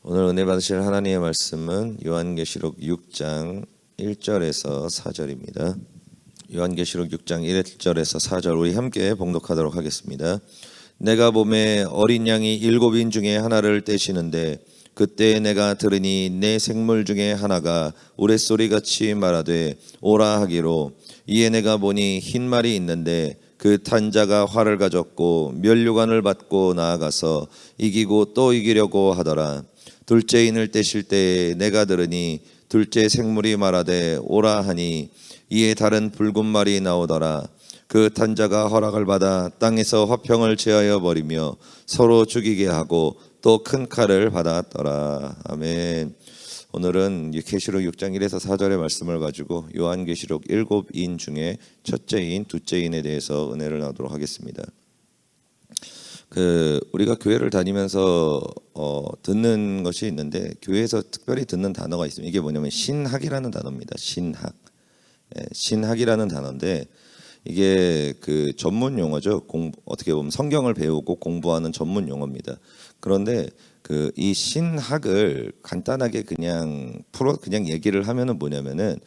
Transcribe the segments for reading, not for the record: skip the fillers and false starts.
오늘 은혜 받으실 하나님의 말씀은 요한계시록 6장 1절에서 4절입니다. 요한계시록 6장 1절에서 4절 우리 함께 봉독하도록 하겠습니다. 내가 보매 어린 양이 7인 중에 하나를 떼시는데 그때 내가 들으니 내 생물 중에 하나가 우레소리같이 말하되 오라 하기로, 이에 내가 보니 흰 말이 있는데 그 탄 자가 활을 가졌고 면류관을 받고 나아가서 이기고 또 이기려고 하더라. 둘째 인을 떼실 때에 내가 들으니 둘째 생물이 말하되 오라 하니, 이에 다른 붉은 말이 나오더라. 그 탄 자가 허락을 받아 땅에서 화평을 제하여 버리며 서로 죽이게 하고 또 큰 칼을 받았더라. 아멘. 오늘은 계시록 6장 1에서 4절의 말씀을 가지고 요한계시록 7인 중에 첫째 인, 둘째 인에 대해서 은혜를 나누도록 하겠습니다. 우리가 교회를 다니면서 듣는 것이 있는데, 교회에서 특별히 듣는 단어가 있습니다. 이게 뭐냐면 신학이라는 단어입니다. 신학. 신학이라는 단어인데, 이게 그 전문 용어죠. 어떻게 보면 성경을 배우고 공부하는 전문 용어입니다. 그런데 이 신학을 간단하게 그냥 얘기를 하면은 뭐냐면은,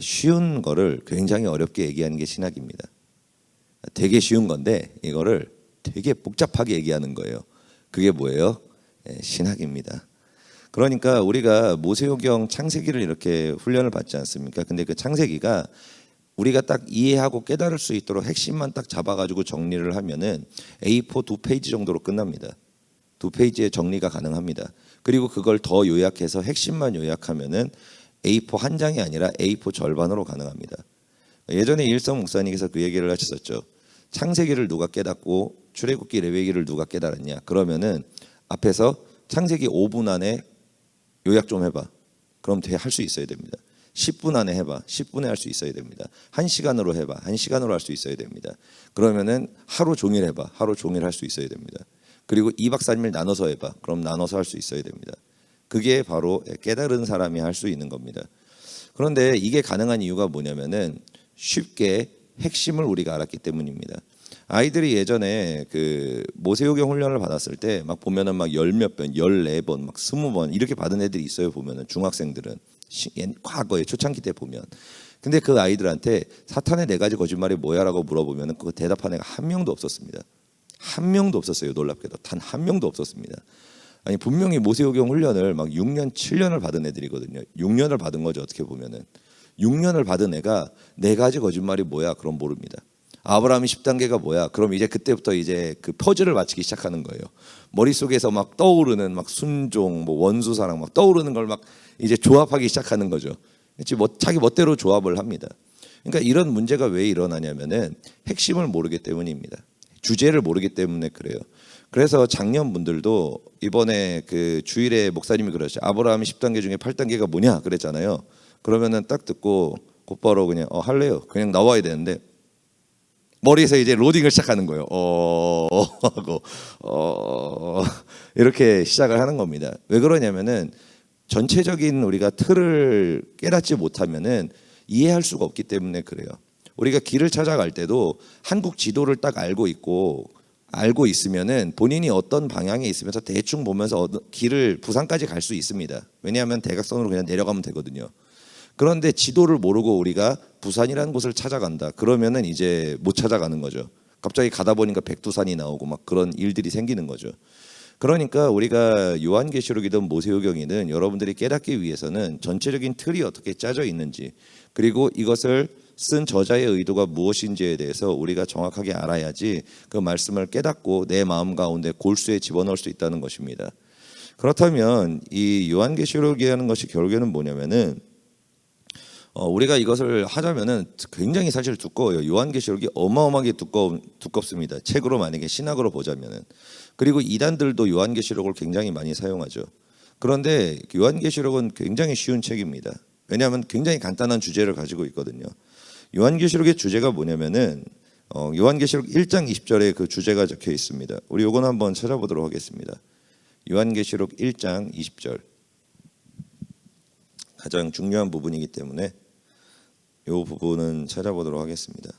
쉬운 거를 굉장히 어렵게 얘기하는 게 신학입니다. 되게 쉬운 건데 이거를 되게 복잡하게 얘기하는 거예요. 그게 뭐예요? 신학입니다. 그러니까 우리가 모세오경 창세기를 이렇게 훈련을 받지 않습니까? 근데 그 창세기가 우리가 딱 이해하고 깨달을 수 있도록 핵심만 딱 잡아가지고 정리를 하면은 A4 2페이지 정도로 끝납니다. 2페이지의 정리가 가능합니다. 그리고 그걸 더 요약해서 핵심만 요약하면은 A4 한 장이 아니라 A4 절반으로 가능합니다. 예전에 일성 목사님께서 그 얘기를 하셨었죠. 창세기를 누가 깨닫고 출애굽기 레위기를 누가 깨달았냐? 그러면은 앞에서 창세기 5분 안에 요약 좀 해봐. 그럼 할 수 있어야 됩니다. 10분 안에 해봐. 10분에 할 수 있어야 됩니다. 1시간으로 해봐. 1시간으로 할 수 있어야 됩니다. 그러면은 하루 종일 해봐. 하루 종일 할 수 있어야 됩니다. 그리고 2박 3일 나눠서 해봐. 그럼 나눠서 할 수 있어야 됩니다. 그게 바로 깨달은 사람이 할 수 있는 겁니다. 그런데 이게 가능한 이유가 뭐냐면은 쉽게 핵심을 우리가 알았기 때문입니다. 아이들이 예전에 모세오경 훈련을 받았을 때 막 보면은 막 10몇 번, 14번, 막 20번 이렇게 받은 애들이 있어요. 보면은 중학생들은 과거에 초창기 때 보면. 근데 그 아이들한테 사탄의 4가지 거짓말이 뭐야라고 물어보면은 그거 대답한 애가 한 명도 없었습니다. 한 명도 없었어요. 놀랍게도 단 한 명도 없었습니다. 아니 분명히 모세오경 훈련을 막 6년, 7년을 받은 애들이거든요. 6년을 받은 거죠. 어떻게 보면은 6년을 받은 애가 4가지 거짓말이 뭐야? 그럼 모릅니다. 아브라함이 10단계가 뭐야? 그럼 이제 그때부터 이제 그 퍼즐을 맞추기 시작하는 거예요. 머릿속에서 막 떠오르는 막 순종, 뭐 원수사랑 막 떠오르는 걸 막 이제 조합하기 시작하는 거죠. 자기 멋대로 조합을 합니다. 그러니까 이런 문제가 왜 일어나냐면은 핵심을 모르기 때문입니다. 주제를 모르기 때문에 그래요. 그래서 작년 분들도 이번에 그 주일에 목사님이 그러셨죠. 아브라함이 10단계 중에 8단계가 뭐냐 그랬잖아요. 그러면은 딱 듣고 곧바로 그냥 할래요. 그냥 나와야 되는데 머리에서 이제 로딩을 시작하는 거예요. 하고 이렇게 시작을 하는 겁니다. 왜 그러냐면은 전체적인 우리가 틀을 깨닫지 못하면은 이해할 수가 없기 때문에 그래요. 우리가 길을 찾아갈 때도 한국 지도를 딱 알고 있으면은 본인이 어떤 방향에 있으면서 대충 보면서 길을 부산까지 갈 수 있습니다. 왜냐하면 대각선으로 그냥 내려가면 되거든요. 그런데 지도를 모르고 우리가 부산이라는 곳을 찾아간다. 그러면은 이제 못 찾아가는 거죠. 갑자기 가다 보니까 백두산이 나오고 막 그런 일들이 생기는 거죠. 그러니까 우리가 요한계시록이든 모세오경이든 여러분들이 깨닫기 위해서는 전체적인 틀이 어떻게 짜져 있는지, 그리고 이것을 쓴 저자의 의도가 무엇인지에 대해서 우리가 정확하게 알아야지 그 말씀을 깨닫고 내 마음 가운데 골수에 집어넣을 수 있다는 것입니다. 그렇다면 이 요한계시록이라는 것이 결국에는 뭐냐면은 우리가 이것을 하자면은 굉장히 사실 두꺼워요. 요한계시록이 어마어마하게 두껍습니다. 책으로 만약에 신학으로 보자면은. 그리고 이단들도 요한계시록을 굉장히 많이 사용하죠. 그런데 요한계시록은 굉장히 쉬운 책입니다. 왜냐하면 굉장히 간단한 주제를 가지고 있거든요. 요한계시록의 주제가 뭐냐면은 요한계시록 1장 20절에 그 주제가 적혀 있습니다. 우리 요건 한번 찾아보도록 하겠습니다. 요한계시록 1장 20절. 가장 중요한 부분이기 때문에 이 부분은 찾아보도록 하겠습니다.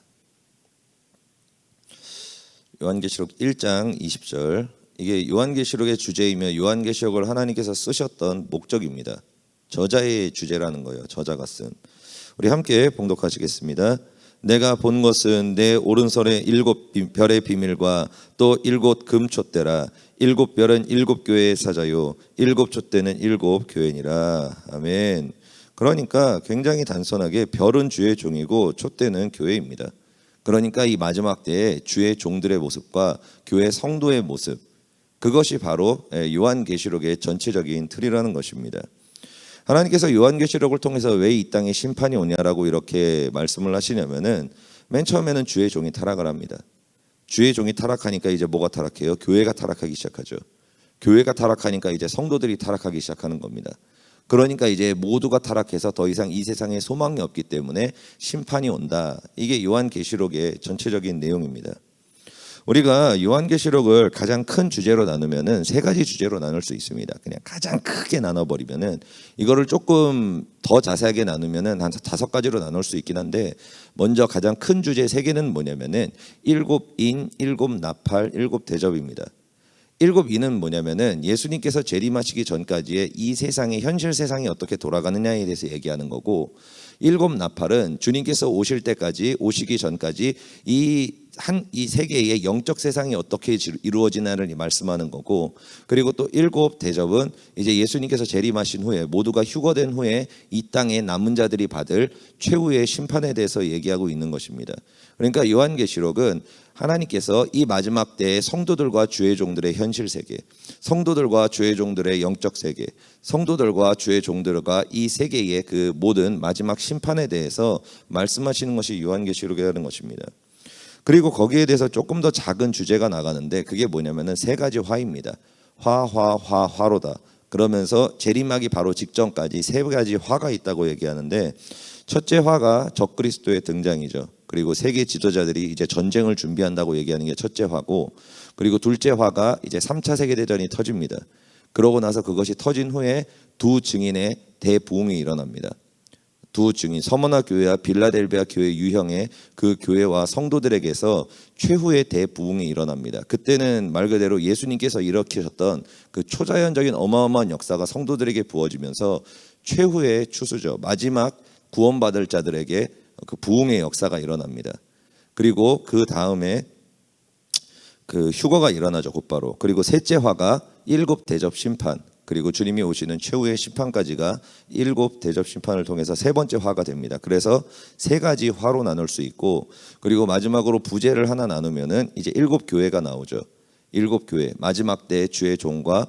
요한계시록 1장 20절 이게 요한계시록의 주제이며 요한계시록을 하나님께서 쓰셨던 목적입니다. 저자의 주제라는 거예요. 저자가 쓴. 우리 함께 봉독하시겠습니다. 내가 본 것은 내 오른손에 7별의 비밀과 또 7금촛대라. 7별은 7교회의 사자요 7촛대는 7교회니라. 아멘. 그러니까 굉장히 단순하게 별은 주의 종이고 촛대는 교회입니다. 그러니까 이 마지막 때에 주의 종들의 모습과 교회 성도의 모습, 그것이 바로 요한계시록의 전체적인 틀이라는 것입니다. 하나님께서 요한계시록을 통해서 왜 이 땅에 심판이 오냐라고 이렇게 말씀을 하시냐면은 맨 처음에는 주의 종이 타락을 합니다. 주의 종이 타락하니까 이제 뭐가 타락해요? 교회가 타락하기 시작하죠. 교회가 타락하니까 이제 성도들이 타락하기 시작하는 겁니다. 그러니까 이제 모두가 타락해서 더 이상 이 세상에 소망이 없기 때문에 심판이 온다. 이게 요한계시록의 전체적인 내용입니다. 우리가 요한계시록을 가장 큰 주제로 나누면은 세 가지 주제로 나눌 수 있습니다. 그냥 가장 크게 나눠버리면은 이거를 조금 더 자세하게 나누면은 한 5가지로 나눌 수 있긴 한데, 먼저 가장 큰 주제 3개는 뭐냐면은 7인, 7나팔, 7대접입니다. 7인은 뭐냐면은 예수님께서 재림하시기 전까지의 이 세상의 현실 세상이 어떻게 돌아가느냐에 대해서 얘기하는 거고, 7나팔은 주님께서 오실 때까지, 오시기 전까지 이 세계의 영적 세상이 어떻게 이루어지나를 말씀하는 거고, 그리고 또 7대접은 이제 예수님께서 재림하신 후에 모두가 휴거된 후에 이 땅에 남은 자들이 받을 최후의 심판에 대해서 얘기하고 있는 것입니다. 그러니까 요한계시록은 하나님께서 이 마지막 때에 성도들과 주의 종들의 현실 세계, 성도들과 주의 종들의 영적 세계, 성도들과 주의 종들과 이 세계의 그 모든 마지막 심판에 대해서 말씀하시는 것이 요한계시록이라는 것입니다. 그리고 거기에 대해서 조금 더 작은 주제가 나가는데, 그게 뭐냐면은 3가지 화입니다. 화로다. 그러면서 재림하기 바로 직전까지 3가지 화가 있다고 얘기하는데, 첫째 화가 적그리스도의 등장이죠. 그리고 세계 지도자들이 이제 전쟁을 준비한다고 얘기하는 게 첫째 화고, 그리고 둘째 화가 이제 3차 세계대전이 터집니다. 그러고 나서 그것이 터진 후에 두 증인의 대부흥이 일어납니다. 두 증인, 서머나 교회와 빌라델비아 교회 유형의 그 교회와 성도들에게서 최후의 대부흥이 일어납니다. 그때는 말 그대로 예수님께서 일으키셨던 그 초자연적인 어마어마한 역사가 성도들에게 부어지면서 최후의 추수죠. 마지막 구원받을 자들에게 그 부흥의 역사가 일어납니다. 그리고 그 다음에 그 휴거가 일어나죠, 곧바로. 그리고 셋째 화가 7대접 심판, 그리고 주님이 오시는 최후의 심판까지가 7대접 심판을 통해서 3번째 화가 됩니다. 그래서 3가지 화로 나눌 수 있고, 그리고 마지막으로 부제를 하나 나누면은 이제 7교회가 나오죠. 7교회, 마지막 때 주의 종과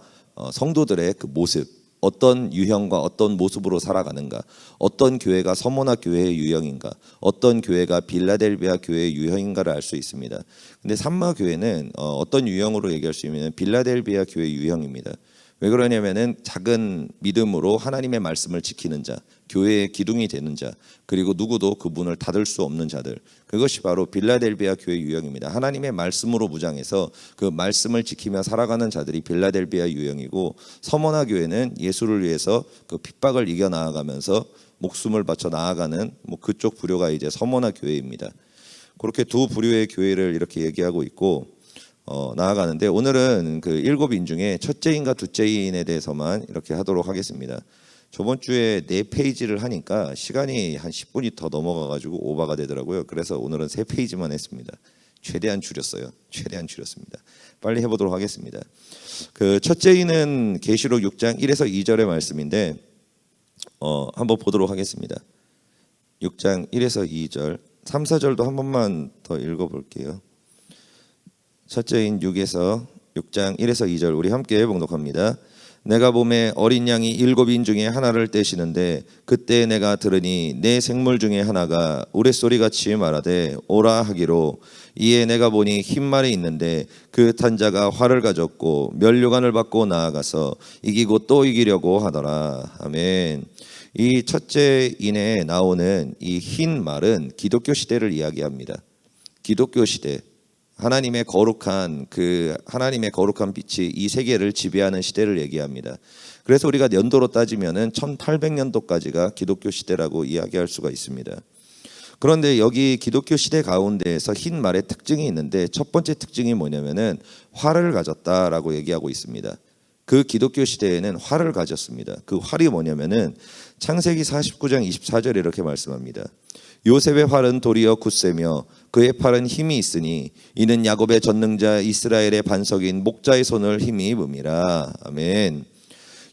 성도들의 그 모습, 어떤 유형과 어떤 모습으로 살아가는가, 어떤 교회가 서모나 교회의 유형인가, 어떤 교회가 빌라델비아 교회의 유형인가를 알 수 있습니다. 근데 삼마 교회는 어떤 유형으로 얘기할 수 있냐면 빌라델비아 교회 유형입니다. 왜 그러냐면은 작은 믿음으로 하나님의 말씀을 지키는 자, 교회의 기둥이 되는 자, 그리고 누구도 그 문을 닫을 수 없는 자들, 그것이 바로 빌라델비아 교회 유형입니다. 하나님의 말씀으로 무장해서 그 말씀을 지키며 살아가는 자들이 빌라델비아 유형이고, 서머나 교회는 예수를 위해서 그 핍박을 이겨 나아가면서 목숨을 바쳐 나아가는 그쪽 부류가 이제 서머나 교회입니다. 그렇게 두 부류의 교회를 이렇게 얘기하고 있고 나아가는데, 오늘은 그 7인 중에 첫째인과 둘째인에 대해서만 이렇게 하도록 하겠습니다. 저번 주에 4페이지를 하니까 시간이 한 10분이 더 넘어가가지고 오버가 되더라고요. 그래서 오늘은 3페이지만 했습니다. 최대한 줄였어요. 최대한 줄였습니다. 빨리 해보도록 하겠습니다. 그 첫째인은 계시록 6장 1에서 2절의 말씀인데 한번 보도록 하겠습니다. 6장 1에서 2절, 3, 4절도 한 번만 더 읽어볼게요. 첫째인 6장 1에서 2절 우리 함께 봉독합니다. 내가 봄에 어린 양이 7인 중에 하나를 떼시는데, 그때 내가 들으니 내 생물 중에 하나가 우레소리같이 말하되 오라 하기로, 이에 내가 보니 흰 말이 있는데 그 탄 자가 활을 가졌고 면류관을 받고 나아가서 이기고 또 이기려고 하더라. 아멘. 이 첫째인에 나오는 이 흰 말은 기독교 시대를 이야기합니다. 기독교 시대, 하나님의 거룩한 빛이 이 세계를 지배하는 시대를 얘기합니다. 그래서 우리가 연도로 따지면은 1800년도까지가 기독교 시대라고 이야기할 수가 있습니다. 그런데 여기 기독교 시대 가운데에서 흰 말의 특징이 있는데 첫 번째 특징이 뭐냐면은 활을 가졌다라고 얘기하고 있습니다. 그 기독교 시대에는 활을 가졌습니다. 그 활이 뭐냐면은 창세기 49장 24절에 이렇게 말씀합니다. 요셉의 활은 도리어 굳세며 그의 팔은 힘이 있으니 이는 야곱의 전능자 이스라엘의 반석인 목자의 손을 힘이 입음이라. 아멘.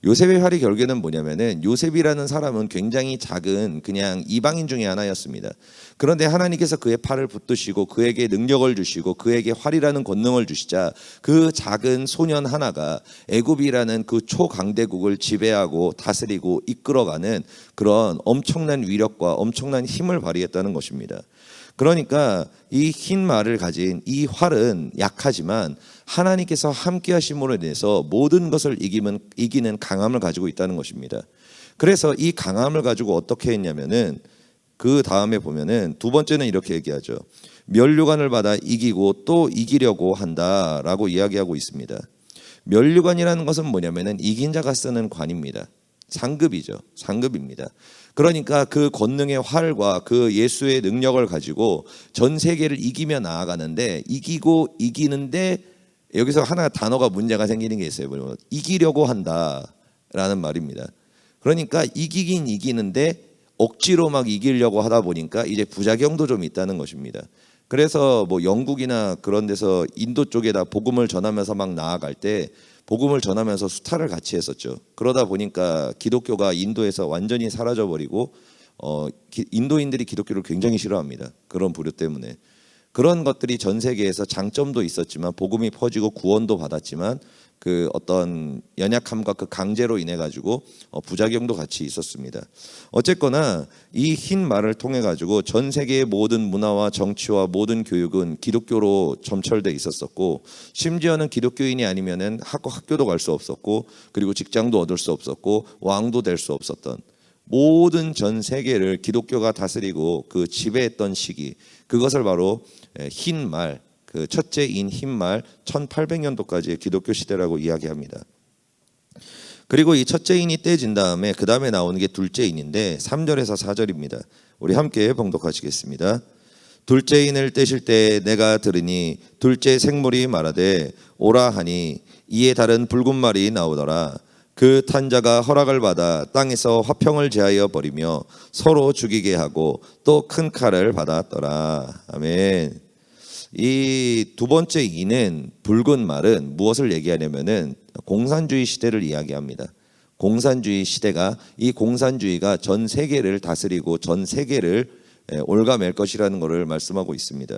요셉의 활이 결국에는 뭐냐면은 요셉이라는 사람은 굉장히 작은 그냥 이방인 중에 하나였습니다. 그런데 하나님께서 그의 팔을 붙드시고 그에게 능력을 주시고 그에게 활이라는 권능을 주시자 그 작은 소년 하나가 애굽이라는 그 초강대국을 지배하고 다스리고 이끌어가는 그런 엄청난 위력과 엄청난 힘을 발휘했다는 것입니다. 그러니까 이 흰 말을 가진 이 활은 약하지만 하나님께서 함께 하심으로 인해서 모든 것을 이기는 강함을 가지고 있다는 것입니다. 그래서 이 강함을 가지고 어떻게 했냐면은 그 다음에 보면은 두 번째는 이렇게 얘기하죠. 면류관을 받아 이기고 또 이기려고 한다라고 이야기하고 있습니다. 면류관이라는 것은 뭐냐면은 이긴 자가 쓰는 관입니다. 상급이죠. 상급입니다. 그러니까 그 권능의 활과 그 예수의 능력을 가지고 전 세계를 이기며 나아가는데 이기고 이기는데 여기서 하나 단어가 문제가 생기는 게 있어요. 이기려고 한다라는 말입니다. 그러니까 이기긴 이기는데 억지로 막 이기려고 하다 보니까 이제 부작용도 좀 있다는 것입니다. 그래서 뭐 영국이나 그런 데서 인도 쪽에다 복음을 전하면서 막 나아갈 때 복음을 전하면서 수탈을 같이 했었죠. 그러다 보니까 기독교가 인도에서 완전히 사라져버리고 인도인들이 기독교를 굉장히 싫어합니다. 그런 부류 때문에. 그런 것들이 전 세계에서 장점도 있었지만 복음이 퍼지고 구원도 받았지만 그 어떤 연약함과 그 강제로 인해 가지고 부작용도 같이 있었습니다. 어쨌거나 이 흰 말을 통해 가지고 전 세계의 모든 문화와 정치와 모든 교육은 기독교로 점철돼 있었었고 심지어는 기독교인이 아니면은 학교도 갈 수 없었고 그리고 직장도 얻을 수 없었고 왕도 될 수 없었던 모든 전 세계를 기독교가 다스리고 그 지배했던 시기 그것을 바로 흰 말 그 첫째인 흰말 1800년도까지의 기독교 시대라고 이야기합니다. 그리고 이 첫째인이 떼진 다음에 그 다음에 나오는 게 둘째인인데 3절에서 4절입니다. 우리 함께 봉독하시겠습니다. 둘째인을 떼실 때 내가 들으니 둘째 생물이 말하되 오라 하니 이에 다른 붉은 말이 나오더라. 그 탄자가 허락을 받아 땅에서 화평을 제하여 버리며 서로 죽이게 하고 또 큰 칼을 받았더라. 아멘. 이 두 번째 이는 붉은 말은 무엇을 얘기하냐면은 공산주의 시대를 이야기합니다. 공산주의 시대가 이 공산주의가 전 세계를 다스리고 전 세계를 올가맬 것이라는 것을 말씀하고 있습니다.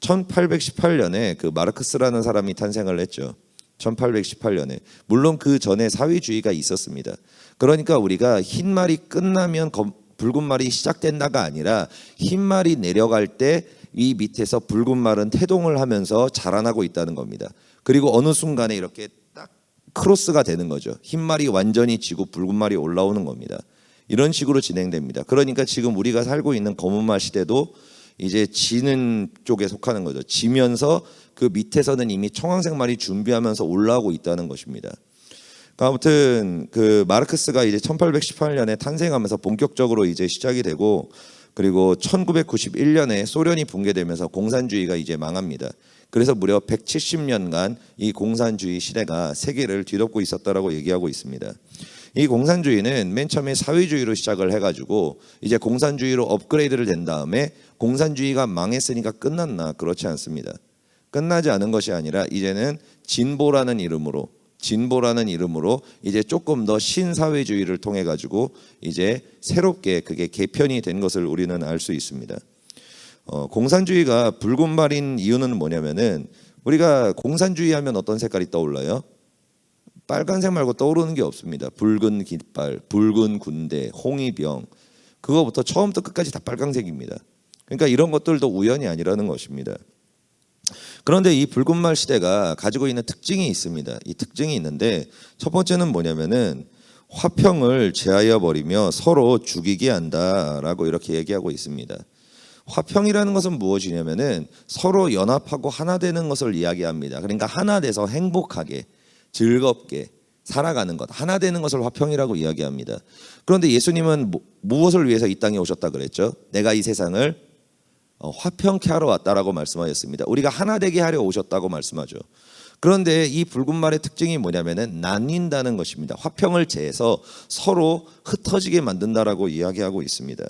1818년에 그 마르크스라는 사람이 탄생을 했죠. 1818년에 물론 그 전에 사회주의가 있었습니다. 그러니까 우리가 흰 말이 끝나면 붉은 말이 시작된다가 아니라 흰 말이 내려갈 때 이 밑에서 붉은 말은 태동을 하면서 자라나고 있다는 겁니다. 그리고 어느 순간에 이렇게 딱 크로스가 되는 거죠. 흰 말이 완전히 지고 붉은 말이 올라오는 겁니다. 이런 식으로 진행됩니다. 그러니까 지금 우리가 살고 있는 검은 말 시대도 이제 지는 쪽에 속하는 거죠. 지면서 그 밑에서는 이미 청황색 말이 준비하면서 올라오고 있다는 것입니다. 아무튼 그 마르크스가 이제 1818년에 탄생하면서 본격적으로 이제 시작이 되고 그리고 1991년에 소련이 붕괴되면서 공산주의가 이제 망합니다. 그래서 무려 170년간 이 공산주의 시대가 세계를 뒤덮고 있었다라고 얘기하고 있습니다. 이 공산주의는 맨 처음에 사회주의로 시작을 해가지고 이제 공산주의로 업그레이드를 된 다음에 공산주의가 망했으니까 끝났나? 그렇지 않습니다. 끝나지 않은 것이 아니라 이제는 진보라는 이름으로 이제 조금 더 신사회주의를 통해 가지고 이제 새롭게 그게 개편이 된 것을 우리는 알 수 있습니다. 공산주의가 붉은 말인 이유는 뭐냐면은 우리가 공산주의 하면 어떤 색깔이 떠올라요? 빨간색 말고 떠오르는 게 없습니다. 붉은 깃발, 붉은 군대, 홍위병 그거부터 처음부터 끝까지 다 빨간색입니다. 그러니까 이런 것들도 우연이 아니라는 것입니다. 그런데 이 붉은 말 시대가 가지고 있는 특징이 있습니다. 이 특징이 있는데 첫 번째는 뭐냐면은 화평을 제하여 버리며 서로 죽이게 한다라고 이렇게 얘기하고 있습니다. 화평이라는 것은 무엇이냐면은 서로 연합하고 하나 되는 것을 이야기합니다. 그러니까 하나 돼서 행복하게 즐겁게 살아가는 것, 하나 되는 것을 화평이라고 이야기합니다. 그런데 예수님은 무엇을 위해서 이 땅에 오셨다 그랬죠? 내가 이 세상을 화평케 하러 왔다라고 말씀하셨습니다. 우리가 하나 되게 하려 오셨다고 말씀하죠. 그런데 이 붉은 말의 특징이 뭐냐면은 나뉜다는 것입니다. 화평을 재해서 서로 흩어지게 만든다라고 이야기하고 있습니다.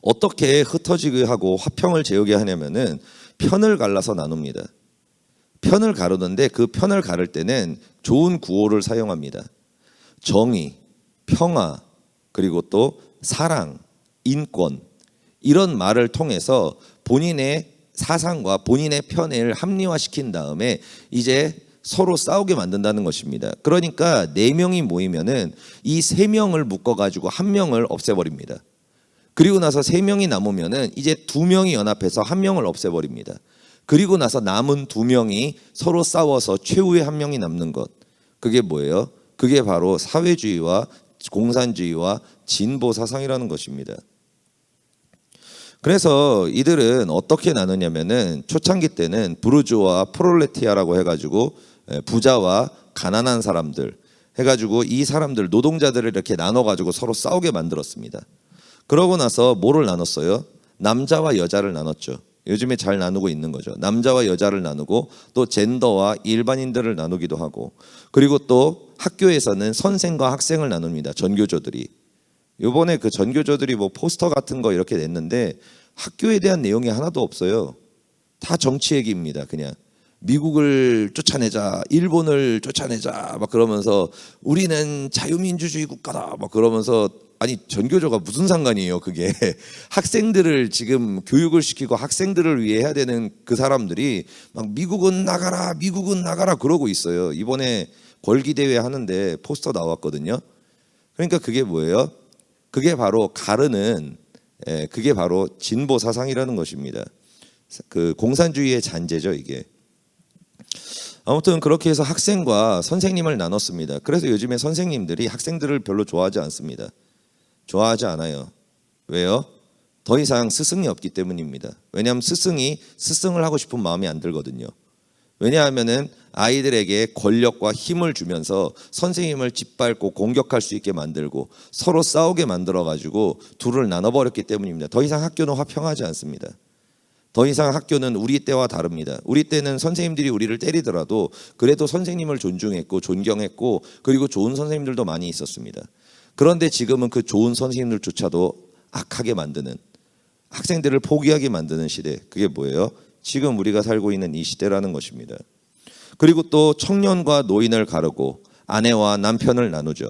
어떻게 흩어지게 하고 화평을 재우게 하냐면은 편을 갈라서 나눕니다. 편을 가르는데 그 편을 가를 때는 좋은 구호를 사용합니다. 정의, 평화, 그리고 또 사랑, 인권, 이런 말을 통해서 본인의 사상과 본인의 편을 합리화시킨 다음에 이제 서로 싸우게 만든다는 것입니다. 그러니까 4명이 모이면은 이 3명을 묶어가지고 1명을 없애버립니다. 그리고 나서 3명이 남으면은 이제 2명이 연합해서 1명을 없애버립니다. 그리고 나서 남은 2명이 서로 싸워서 최후의 1명이 남는 것. 그게 뭐예요? 그게 바로 사회주의와 공산주의와 진보 사상이라는 것입니다. 그래서 이들은 어떻게 나누냐면은 초창기 때는 부르주아와 프롤레티아라고 해가지고 부자와 가난한 사람들 해가지고 이 사람들 노동자들을 이렇게 나눠가지고 서로 싸우게 만들었습니다. 그러고 나서 뭐를 나눴어요? 남자와 여자를 나눴죠. 요즘에 잘 나누고 있는 거죠. 남자와 여자를 나누고 또 젠더와 일반인들을 나누기도 하고, 그리고 또 학교에서는 선생과 학생을 나눕니다. 전교조들이. 요번에 그 전교조들이 뭐 포스터 같은 거 이렇게 냈는데 학교에 대한 내용이 하나도 없어요. 다 정치 얘기입니다. 그냥 미국을 쫓아내자, 일본을 쫓아내자 막 그러면서 우리는 자유민주주의 국가다 막 그러면서, 아니 전교조가 무슨 상관이에요 그게. 학생들을 지금 교육을 시키고 학생들을 위해 해야 되는 그 사람들이 막 미국은 나가라 미국은 나가라 그러고 있어요. 이번에 걸기대회 하는데 포스터 나왔거든요. 그러니까 그게 뭐예요? 그게 바로 가르는, 그게 바로 진보 사상이라는 것입니다. 그 공산주의의 잔재죠 이게. 아무튼 그렇게 해서 학생과 선생님을 나눴습니다. 그래서 요즘에 선생님들이 학생들을 별로 좋아하지 않습니다. 좋아하지 않아요. 왜요? 더 이상 스승이 없기 때문입니다. 왜냐하면 스승이 스승을 하고 싶은 마음이 안 들거든요. 왜냐하면은 아이들에게 권력과 힘을 주면서 선생님을 짓밟고 공격할 수 있게 만들고 서로 싸우게 만들어가지고 둘을 나눠버렸기 때문입니다. 더 이상 학교는 화평하지 않습니다. 더 이상 학교는 우리 때와 다릅니다. 우리 때는 선생님들이 우리를 때리더라도 그래도 선생님을 존중했고 존경했고 그리고 좋은 선생님들도 많이 있었습니다. 그런데 지금은 그 좋은 선생님들조차도 악하게 만드는, 학생들을 포기하게 만드는 시대. 그게 뭐예요? 지금 우리가 살고 있는 이 시대라는 것입니다. 그리고 또 청년과 노인을 가르고 아내와 남편을 나누죠.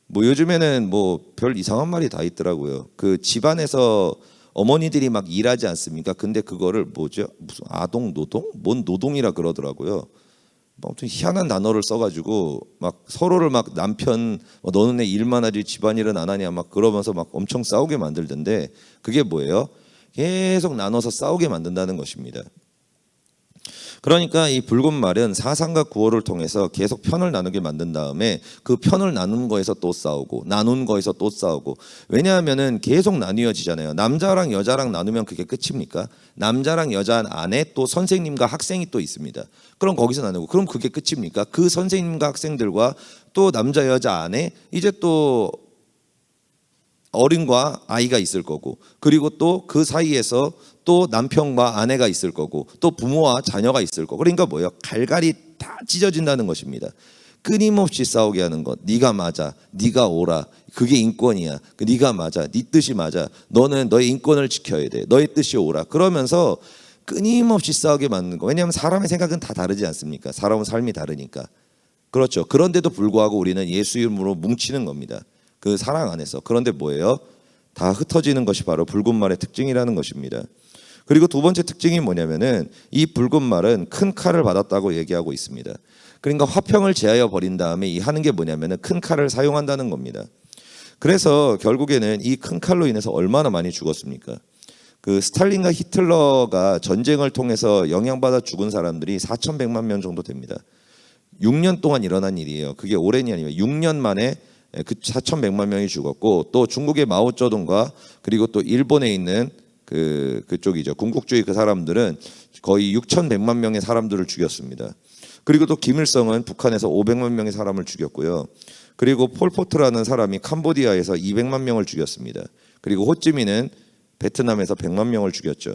뭐 요즘에는 뭐 별 이상한 말이 다 있더라고요. 그 집안에서 어머니들이 막 일하지 않습니까? 근데 그거를 뭐죠? 무슨 아동 노동? 뭔 노동이라 그러더라고요. 아무튼 희한한 단어를 써가지고 막 서로를 막 남편 너는 내 일만 하지 집안일은 안 하냐 막 그러면서 막 엄청 싸우게 만들던데, 그게 뭐예요? 계속 나눠서 싸우게 만든다는 것입니다. 그러니까 이 붉은 말은 사상과 구호를 통해서 계속 편을 나누게 만든 다음에 그 편을 나눈 거에서 또 싸우고 나눈 거에서 또 싸우고. 왜냐하면은 계속 나뉘어지잖아요. 남자랑 여자랑 나누면 그게 끝입니까? 남자랑 여자 안에 또 선생님과 학생이 또 있습니다. 그럼 거기서 나누고 그럼 그게 끝입니까? 그 선생님과 학생들과 또 남자 여자 안에 이제 또 어른과 아이가 있을 거고, 그리고 또 그 사이에서 또 남편과 아내가 있을 거고, 또 부모와 자녀가 있을 거고. 그러니까 뭐예요? 갈갈이 다 찢어진다는 것입니다. 끊임없이 싸우게 하는 것. 네가 맞아, 네가 옳아, 그게 인권이야, 네가 맞아, 네 뜻이 맞아, 너는 너의 인권을 지켜야 돼, 너의 뜻이 옳아, 그러면서 끊임없이 싸우게 만드는 거. 왜냐하면 사람의 생각은 다 다르지 않습니까? 사람은 삶이 다르니까. 그렇죠. 그런데도 불구하고 우리는 예수 이름으로 뭉치는 겁니다. 그 사랑 안에서. 그런데 뭐예요? 다 흩어지는 것이 바로 붉은 말의 특징이라는 것입니다. 그리고 두 번째 특징이 뭐냐면은 이 붉은 말은 큰 칼을 받았다고 얘기하고 있습니다. 그러니까 화평을 제하여 버린 다음에 이 하는 게 뭐냐면은 큰 칼을 사용한다는 겁니다. 그래서 결국에는 이 큰 칼로 인해서 얼마나 많이 죽었습니까? 그 스탈린과 히틀러가 전쟁을 통해서 영향받아 죽은 사람들이 4,100만 명 정도 됩니다. 6년 동안 일어난 일이에요. 그게 오랜이 아니에요. 6년 만에 그 4,100만 명이 죽었고, 또 중국의 마오쩌둥과 그리고 또 일본에 있는 그쪽이죠. 군국주의 그 사람들은 거의 6,100만 명의 사람들을 죽였습니다. 그리고 또 김일성은 북한에서 500만 명의 사람을 죽였고요. 그리고 폴포트라는 사람이 캄보디아에서 200만 명을 죽였습니다. 그리고 호찌민은 베트남에서 100만 명을 죽였죠.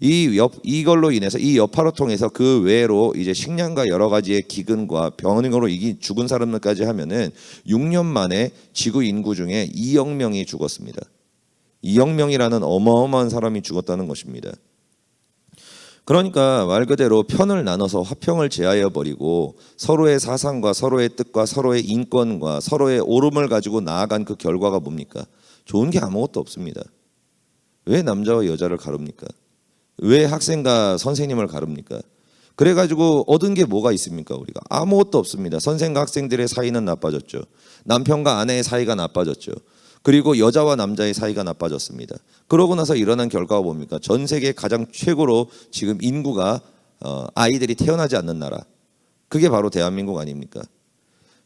이걸로 인해서 이 여파로 통해서 그 외로 이제 식량과 여러 가지의 기근과 병으로 죽은 사람들까지 하면은 6년 만에 지구 인구 중에 2억 명이 죽었습니다. 2억 명이라는 어마어마한 사람이 죽었다는 것입니다. 그러니까 말 그대로 편을 나눠서 화평을 제하여 버리고 서로의 사상과 서로의 뜻과 서로의 인권과 서로의 옳음을 가지고 나아간 그 결과가 뭡니까? 좋은 게 아무것도 없습니다. 왜 남자와 여자를 가릅니까? 왜 학생과 선생님을 가릅니까? 그래가지고 얻은 게 뭐가 있습니까? 우리가 아무것도 없습니다. 선생과 학생들의 사이는 나빠졌죠. 남편과 아내의 사이가 나빠졌죠. 그리고 여자와 남자의 사이가 나빠졌습니다. 그러고 나서 일어난 결과가 뭡니까? 전 세계 가장 최고로 지금 인구가 아이들이 태어나지 않는 나라, 그게 바로 대한민국 아닙니까?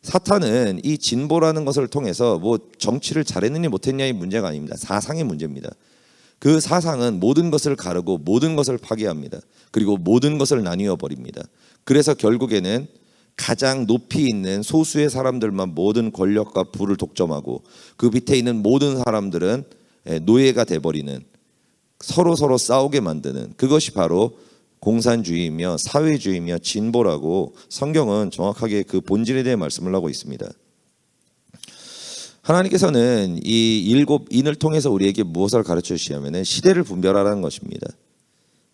사탄은 이 진보라는 것을 통해서 뭐 정치를 잘했느냐 못했냐의 문제가 아닙니다. 사상의 문제입니다. 그 사상은 모든 것을 가르고 모든 것을 파괴합니다. 그리고 모든 것을 나뉘어 버립니다. 그래서 결국에는 가장 높이 있는 소수의 사람들만 모든 권력과 부를 독점하고 그 밑에 있는 모든 사람들은 노예가 돼버리는, 서로 싸우게 만드는, 그것이 바로 공산주의이며 사회주의이며 진보라고 성경은 정확하게 그 본질에 대해 말씀을 하고 있습니다. 하나님께서는 이 7인을 통해서 우리에게 무엇을 가르쳐 주시냐면 시대를 분별하라는 것입니다.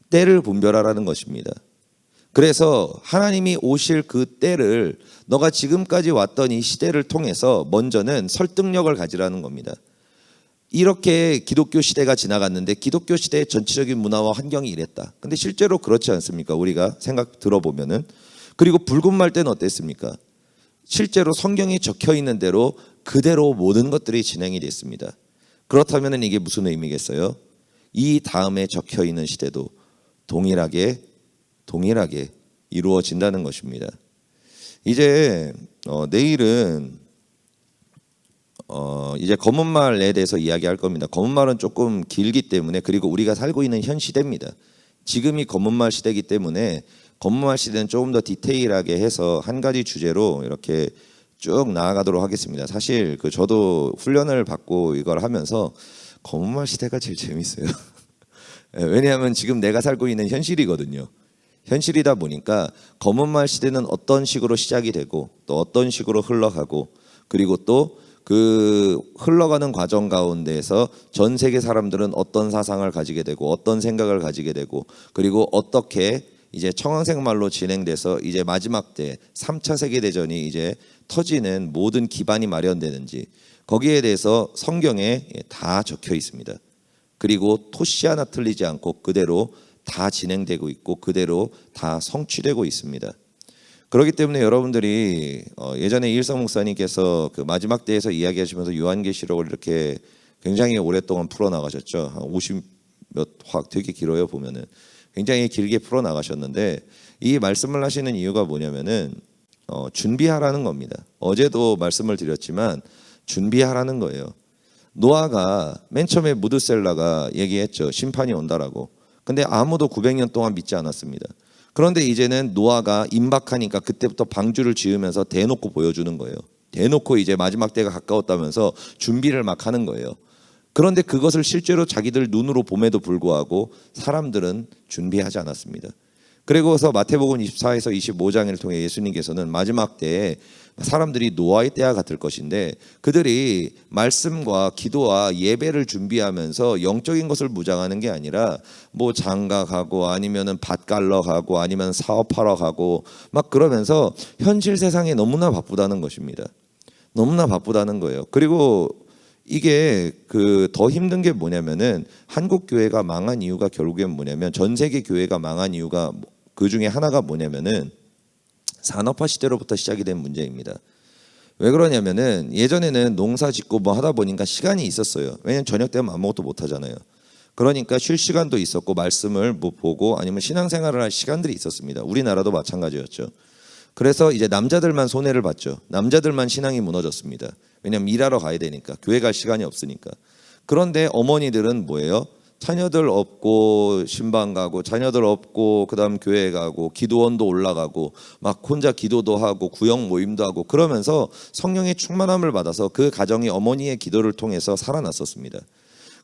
때를 분별하라는 것입니다. 그래서 하나님이 오실 그 때를, 너가 지금까지 왔던 이 시대를 통해서 먼저는 설득력을 가지라는 겁니다. 이렇게 기독교 시대가 지나갔는데 기독교 시대의 전체적인 문화와 환경이 이랬다. 근데 실제로 그렇지 않습니까? 우리가 생각 들어보면은. 그리고 붉은 말 때는 어땠습니까? 실제로 성경이 적혀 있는 대로 그대로 모든 것들이 진행이 됐습니다. 그렇다면 이게 무슨 의미겠어요? 이 다음에 적혀 있는 시대도 동일하게 이루어진다는 것입니다. 이제 내일은 이제 검은말에 대해서 이야기할 겁니다. 검은말은 조금 길기 때문에, 그리고 우리가 살고 있는 현 시대입니다. 지금이 검은말 시대이기 때문에 검은말 시대는 조금 더 디테일하게 해서 한 가지 주제로 이렇게 쭉 나아가도록 하겠습니다. 사실 저도 훈련을 받고 이걸 하면서 검은말 시대가 제일 재밌어요. 왜냐하면 지금 내가 살고 있는 현실이거든요. 현실이다 보니까 검은말 시대는 어떤 식으로 시작이 되고 또 어떤 식으로 흘러가고, 그리고 또 그 흘러가는 과정 가운데에서 전 세계 사람들은 어떤 사상을 가지게 되고 어떤 생각을 가지게 되고, 그리고 어떻게 이제 청황색 말로 진행돼서 이제 마지막 때 3차 세계대전이 이제 터지는 모든 기반이 마련되는지, 거기에 대해서 성경에 다 적혀 있습니다. 그리고 토시 하나 틀리지 않고 그대로 다 진행되고 있고 그대로 다 성취되고 있습니다. 그렇기 때문에 여러분들이 예전에 이일성 목사님께서 그 마지막 때에서 이야기하시면서 요한계시록을 이렇게 굉장히 오랫동안 풀어나가셨죠. 한 50몇 화, 되게 길어요. 보면은 굉장히 길게 풀어나가셨는데, 이 말씀을 하시는 이유가 뭐냐면은 준비하라는 겁니다. 어제도 말씀을 드렸지만 준비하라는 거예요. 노아가 맨 처음에 무드셀라가 얘기했죠. 심판이 온다라고. 근데 아무도 900년 동안 믿지 않았습니다. 그런데 이제는 노아가 임박하니까 그때부터 방주를 지으면서 대놓고 보여주는 거예요. 대놓고 이제 마지막 때가 가까웠다면서 준비를 막 하는 거예요. 그런데 그것을 실제로 자기들 눈으로 봄에도 불구하고 사람들은 준비하지 않았습니다. 그리고서 마태복음 24에서 25장을 통해 예수님께서는 마지막 때에 사람들이 노아의 때와 같을 것인데, 그들이 말씀과 기도와 예배를 준비하면서 영적인 것을 무장하는 게 아니라 뭐 장가 가고 아니면은 밭 갈러 가고 아니면 사업하러 가고 막 그러면서 현실 세상에 너무나 바쁘다는 것입니다. 너무나 바쁘다는 거예요. 그리고 이게 더 힘든 게 뭐냐면은 한국 교회가 망한 이유가 결국엔 뭐냐면, 전 세계 교회가 망한 이유가 그 중에 하나가 뭐냐면은 산업화 시대로부터 시작이 된 문제입니다. 왜 그러냐면은 예전에는 농사 짓고 뭐 하다 보니까 시간이 있었어요. 왜냐면 저녁 되면 아무것도 못 하잖아요. 그러니까 쉴 시간도 있었고 말씀을 뭐 보고 아니면 신앙생활을 할 시간들이 있었습니다. 우리나라도 마찬가지였죠. 그래서 이제 남자들만 손해를 봤죠. 남자들만 신앙이 무너졌습니다. 왜냐면 일하러 가야 되니까, 교회 갈 시간이 없으니까. 그런데 어머니들은 뭐예요? 자녀들 없고 신방 가고 자녀들 없고 그다음 교회 가고 기도원도 올라가고 막 혼자 기도도 하고 구역 모임도 하고 그러면서 성령의 충만함을 받아서 그 가정이 어머니의 기도를 통해서 살아났었습니다.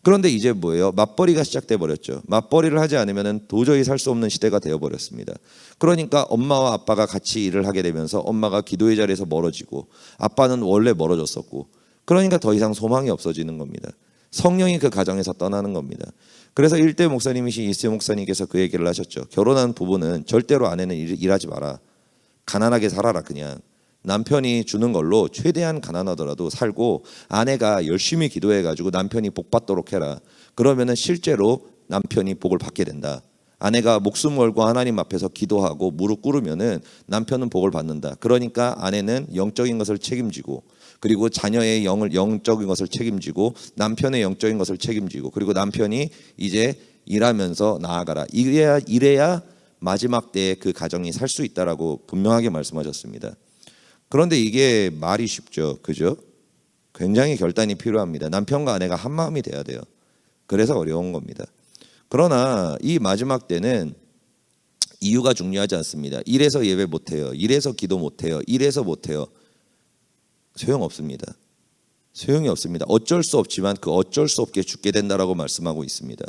그런데 이제 뭐예요? 맞벌이가 시작돼 버렸죠. 맞벌이를 하지 않으면 도저히 살 수 없는 시대가 되어 버렸습니다. 그러니까 엄마와 아빠가 같이 일을 하게 되면서 엄마가 기도의 자리에서 멀어지고 아빠는 원래 멀어졌었고, 그러니까 더 이상 소망이 없어지는 겁니다. 성령이 그 가정에서 떠나는 겁니다. 그래서 일대 목사님이신 이세 목사님께서 그 얘기를 하셨죠. 결혼한 부부는 절대로 아내는 일하지 마라. 가난하게 살아라. 그냥 남편이 주는 걸로 최대한 가난하더라도 살고 아내가 열심히 기도해가지고 남편이 복 받도록 해라. 그러면은 실제로 남편이 복을 받게 된다. 아내가 목숨 걸고 하나님 앞에서 기도하고 무릎 꿇으면은 남편은 복을 받는다. 그러니까 아내는 영적인 것을 책임지고, 그리고 자녀의 영적인 것을 책임지고, 남편의 영적인 것을 책임지고, 그리고 남편이 이제 일하면서 나아가라. 이래야 마지막 때에 그 가정이 살 수 있다라고 분명하게 말씀하셨습니다. 그런데 이게 말이 쉽죠, 그죠? 굉장히 결단이 필요합니다. 남편과 아내가 한 마음이 돼야 돼요. 그래서 어려운 겁니다. 그러나 이 마지막 때는 이유가 중요하지 않습니다. 이래서 예배 못해요, 이래서 기도 못해요, 이래서 못해요. 소용없습니다. 소용이 없습니다. 어쩔 수 없지만 그 어쩔 수 없게 죽게 된다라고 말씀하고 있습니다.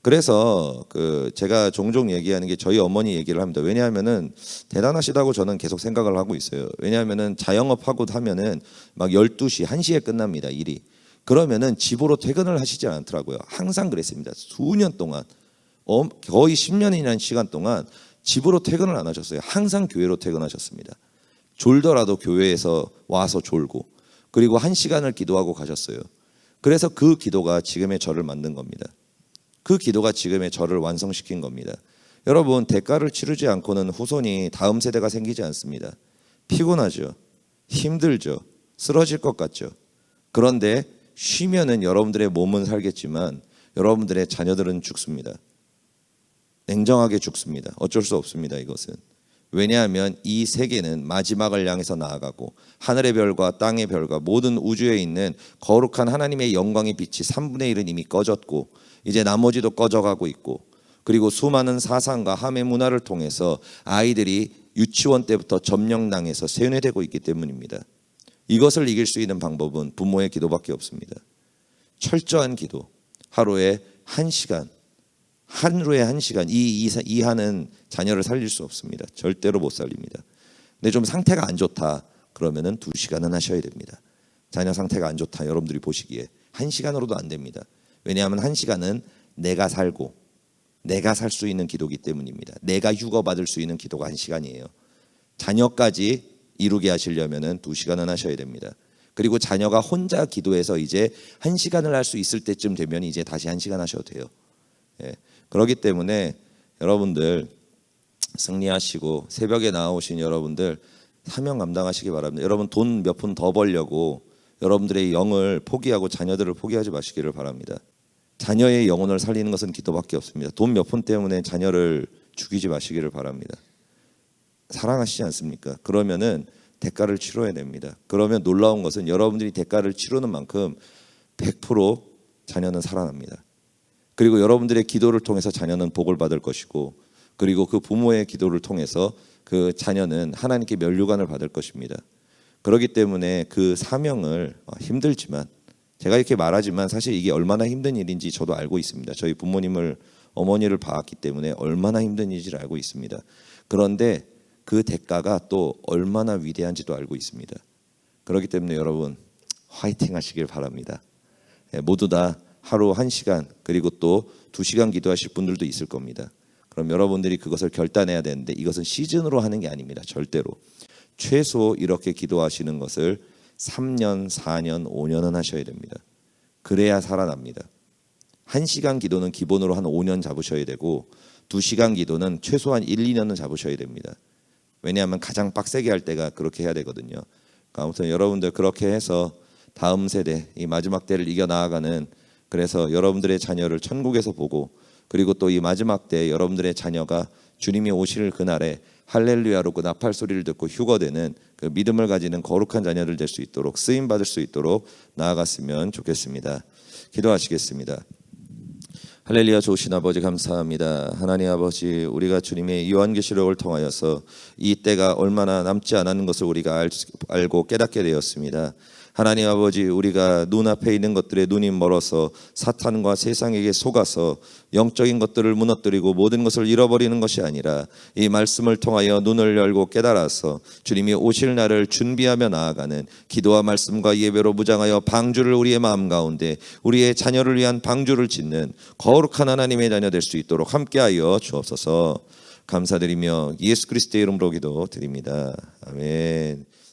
그래서 제가 종종 얘기하는 게 저희 어머니 얘기를 합니다. 왜냐하면은 대단하시다고 저는 계속 생각을 하고 있어요. 왜냐하면은 자영업하고 하면은 막 12시, 1시에 끝납니다, 일이. 그러면은 집으로 퇴근을 하시지 않더라고요. 항상 그랬습니다. 수년 동안, 거의 10년이라는 시간 동안 집으로 퇴근을 안 하셨어요. 항상 교회로 퇴근하셨습니다. 졸더라도 교회에서 와서 졸고, 그리고 1시간을 기도하고 가셨어요. 그래서 그 기도가 지금의 저를 만든 겁니다. 그 기도가 지금의 저를 완성시킨 겁니다. 여러분, 대가를 치르지 않고는 후손이 다음 세대가 생기지 않습니다. 피곤하죠, 힘들죠, 쓰러질 것 같죠. 그런데 쉬면은 여러분들의 몸은 살겠지만 여러분들의 자녀들은 죽습니다. 냉정하게 죽습니다. 어쩔 수 없습니다, 이것은. 왜냐하면 이 세계는 마지막을 향해서 나아가고, 하늘의 별과 땅의 별과 모든 우주에 있는 거룩한 하나님의 영광의 빛이 3분의 1은 이미 꺼졌고, 이제 나머지도 꺼져가고 있고, 그리고 수많은 사상과 함의 문화를 통해서 아이들이 유치원 때부터 점령당해서 세뇌되고 있기 때문입니다. 이것을 이길 수 있는 방법은 부모의 기도밖에 없습니다. 철저한 기도, 하루에 1시간, 하루에 1시간 이하는 자녀를 살릴 수 없습니다. 절대로 못 살립니다. 근데 좀 상태가 안 좋다 그러면은 2시간은 하셔야 됩니다. 자녀 상태가 안 좋다 여러분들이 보시기에 1시간으로도 안 됩니다. 왜냐하면 1시간은 내가 살고 내가 살 수 있는 기도기 때문입니다. 내가 휴거받을 수 있는 기도가 1시간이에요. 자녀까지 이루게 하시려면은 2시간은 하셔야 됩니다. 그리고 자녀가 혼자 기도해서 이제 1시간을 할 수 있을 때쯤 되면 이제 다시 1시간 하셔도 돼요. 예. 그렇기 때문에 여러분들 승리하시고 새벽에 나오신 여러분들 사명 감당하시기 바랍니다. 여러분 돈 몇 푼 더 벌려고 여러분들의 영을 포기하고 자녀들을 포기하지 마시기를 바랍니다. 자녀의 영혼을 살리는 것은 기도밖에 없습니다. 돈 몇 푼 때문에 자녀를 죽이지 마시기를 바랍니다. 사랑하시지 않습니까? 그러면은 대가를 치러야 됩니다. 그러면 놀라운 것은 여러분들이 대가를 치르는 만큼 100% 자녀는 살아납니다. 그리고 여러분들의 기도를 통해서 자녀는 복을 받을 것이고, 그리고 그 부모의 기도를 통해서 그 자녀는 하나님께 면류관을 받을 것입니다. 그렇기 때문에 그 사명을 힘들지만, 제가 이렇게 말하지만 사실 이게 얼마나 힘든 일인지 저도 알고 있습니다. 저희 부모님을, 어머니를 봐왔기 때문에 얼마나 힘든 일인지를 알고 있습니다. 그런데 그 대가가 또 얼마나 위대한지도 알고 있습니다. 그렇기 때문에 여러분 화이팅 하시길 바랍니다. 모두 다 하루 1시간 그리고 또 2시간 기도하실 분들도 있을 겁니다. 그럼 여러분들이 그것을 결단해야 되는데, 이것은 시즌으로 하는 게 아닙니다. 절대로. 최소 이렇게 기도하시는 것을 3년, 4년, 5년은 하셔야 됩니다. 그래야 살아납니다. 1시간 기도는 기본으로 한 5년 잡으셔야 되고, 2시간 기도는 최소한 1, 2년은 잡으셔야 됩니다. 왜냐하면 가장 빡세게 할 때가 그렇게 해야 되거든요. 그러니까 아무튼 여러분들 그렇게 해서 다음 세대, 이 마지막 때를 이겨나가는, 그래서 여러분들의 자녀를 천국에서 보고, 그리고 또 이 마지막 때 여러분들의 자녀가 주님이 오실 그날에 할렐루야로 그 나팔 소리를 듣고 휴거되는 그 믿음을 가지는 거룩한 자녀들 될 수 있도록, 쓰임 받을 수 있도록 나아갔으면 좋겠습니다. 기도하시겠습니다. 할렐루야. 좋으신 아버지 감사합니다. 하나님 아버지, 우리가 주님의 요한계시록을 통하여서 이 때가 얼마나 남지 않은 것을 우리가 알고 깨닫게 되었습니다. 하나님 아버지, 우리가 눈앞에 있는 것들에 눈이 멀어서 사탄과 세상에게 속아서 영적인 것들을 무너뜨리고 모든 것을 잃어버리는 것이 아니라 이 말씀을 통하여 눈을 열고 깨달아서 주님이 오실 날을 준비하며 나아가는 기도와 말씀과 예배로 무장하여 방주를 우리의 마음 가운데 우리의 자녀를 위한 방주를 짓는 거룩한 하나님의 자녀 될 수 있도록 함께하여 주옵소서. 감사드리며 예수 그리스도의 이름으로 기도드립니다. 아멘.